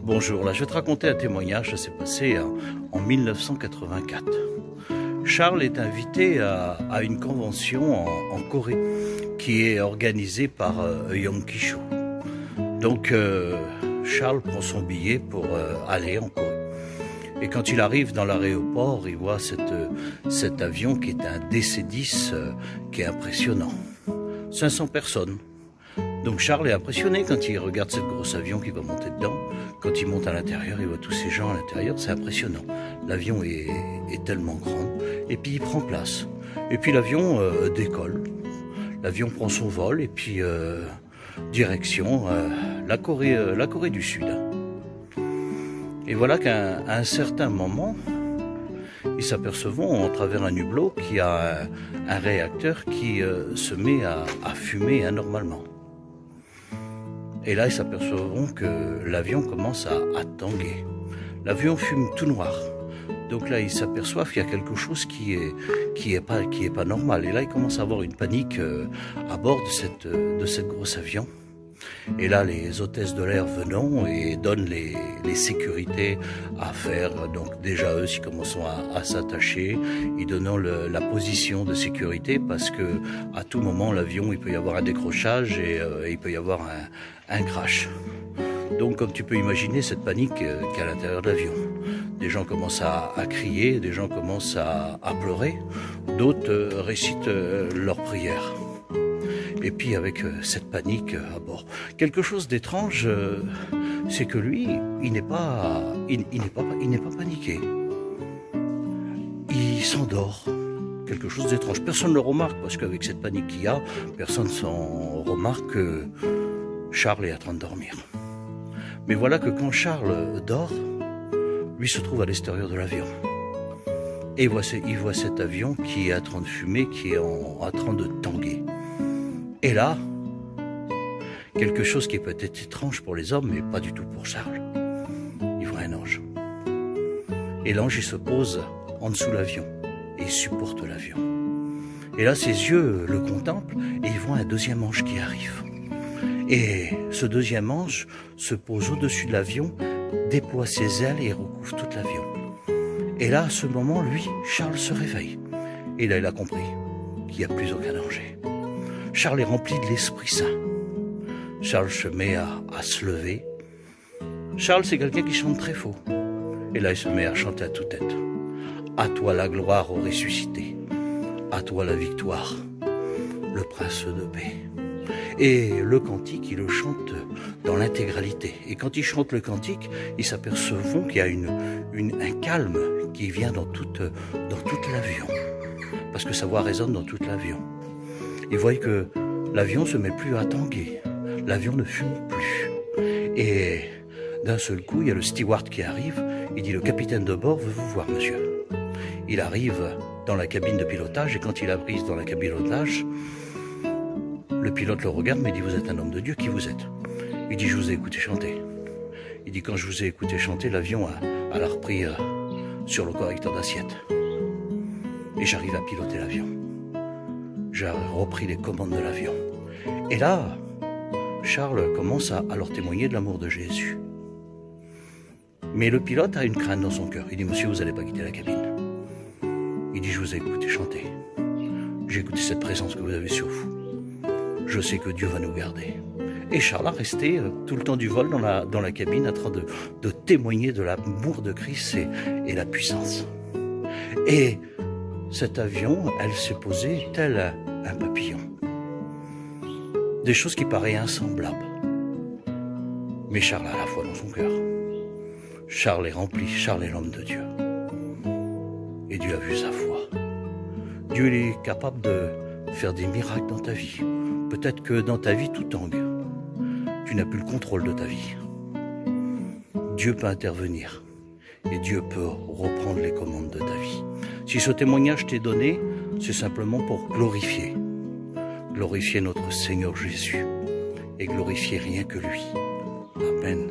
Bonjour, là je vais te raconter un témoignage, ça s'est passé en 1984. Charles est invité à une convention en Corée qui est organisée par Yonggi-sho. Donc Charles prend son billet pour aller en Corée. Et quand il arrive dans l'aéroport, il voit cet avion qui est un DC-10 qui est impressionnant. 500 personnes. Donc Charles est impressionné quand il regarde ce gros avion qui va monter dedans. Quand il monte à l'intérieur, il voit tous ces gens à l'intérieur, c'est impressionnant. L'avion est tellement grand. Et puis il prend place. Et puis l'avion décolle. L'avion prend son vol et puis direction la Corée du Sud. Et voilà qu'à un certain moment, ils s'apercevront à travers un hublot qu'il y a un réacteur qui se met à fumer anormalement. Et là, ils s'apercevront que l'avion commence à tanguer. L'avion fume tout noir. Donc là, ils s'aperçoivent qu'il y a quelque chose qui est pas normal. Et là, ils commencent à avoir une panique à bord de cette grosse avion. Et là, les hôtesses de l'air venant et donnent les sécurités à faire. Donc déjà, eux, ils commencent à s'attacher. Ils donnent la position de sécurité parce que à tout moment, l'avion, il peut y avoir un décrochage et il peut y avoir un crash. Donc, comme tu peux imaginer, cette panique qu'il y a à l'intérieur de l'avion. Des gens commencent à crier, des gens commencent à pleurer, d'autres récitent leurs prières. Et puis avec cette panique à bord. Quelque chose d'étrange, c'est que lui, il n'est pas paniqué. Il s'endort. Quelque chose d'étrange. Personne ne le remarque parce qu'avec cette panique qu'il y a, personne ne remarque que Charles est en train de dormir. Mais voilà que quand Charles dort, lui se trouve à l'extérieur de l'avion. Et il voit cet avion qui est en train de fumer, qui est en train de tanguer. Et là, quelque chose qui peut être étrange pour les hommes, mais pas du tout pour Charles. Il voit un ange. Et l'ange, il se pose en dessous de l'avion. Et il supporte l'avion. Et là, ses yeux le contemplent et il voit un deuxième ange qui arrive. Et ce deuxième ange se pose au-dessus de l'avion, déploie ses ailes et recouvre tout l'avion. Et là, à ce moment, lui, Charles se réveille. Et là, il a compris qu'il n'y a plus aucun danger. Charles est rempli de l'Esprit Saint. Charles se met à se lever. Charles, c'est quelqu'un qui chante très faux. Et là, il se met à chanter à toute tête. À toi la gloire au ressuscité. À toi la victoire, le prince de paix. Et le cantique, il le chante dans l'intégralité. Et quand il chante le cantique, ils s'apercevront qu'il y a un calme qui vient dans toute l'avion. Parce que sa voix résonne dans toute l'avion. Ils voient que l'avion ne se met plus à tanguer. L'avion ne fume plus. Et d'un seul coup, il y a le steward qui arrive. Il dit, le capitaine de bord veut vous voir, monsieur. Il arrive dans la cabine de pilotage et quand il arrive dans la cabine de pilotage, le pilote le regarde mais il dit, vous êtes un homme de Dieu, qui vous êtes? Il dit, je vous ai écouté chanter. Il dit, quand je vous ai écouté chanter, l'avion a repris sur le correcteur d'assiette. Et j'arrive à piloter l'avion. J'ai repris les commandes de l'avion. Et là, Charles commence à leur témoigner de l'amour de Jésus. Mais le pilote a une crainte dans son cœur. Il dit, monsieur, vous n'allez pas quitter la cabine. Il dit, je vous ai écouté chanter. J'ai écouté cette présence que vous avez sur vous. Je sais que Dieu va nous garder. Et Charles a resté tout le temps du vol dans la cabine en train de témoigner de l'amour de Christ et la puissance. Et cet avion, elle s'est posée tel un papillon. Des choses qui paraissent insemblables. Mais Charles a la foi dans son cœur. Charles est rempli, Charles est l'homme de Dieu. Et Dieu a vu sa foi. Dieu est capable de faire des miracles dans ta vie. Peut-être que dans ta vie, tout tangue. Tu n'as plus le contrôle de ta vie. Dieu peut intervenir. Et Dieu peut reprendre les commandes de ta vie. Si ce témoignage t'est donné, c'est simplement pour glorifier. Glorifier notre Seigneur Jésus. Et glorifier rien que lui. Amen.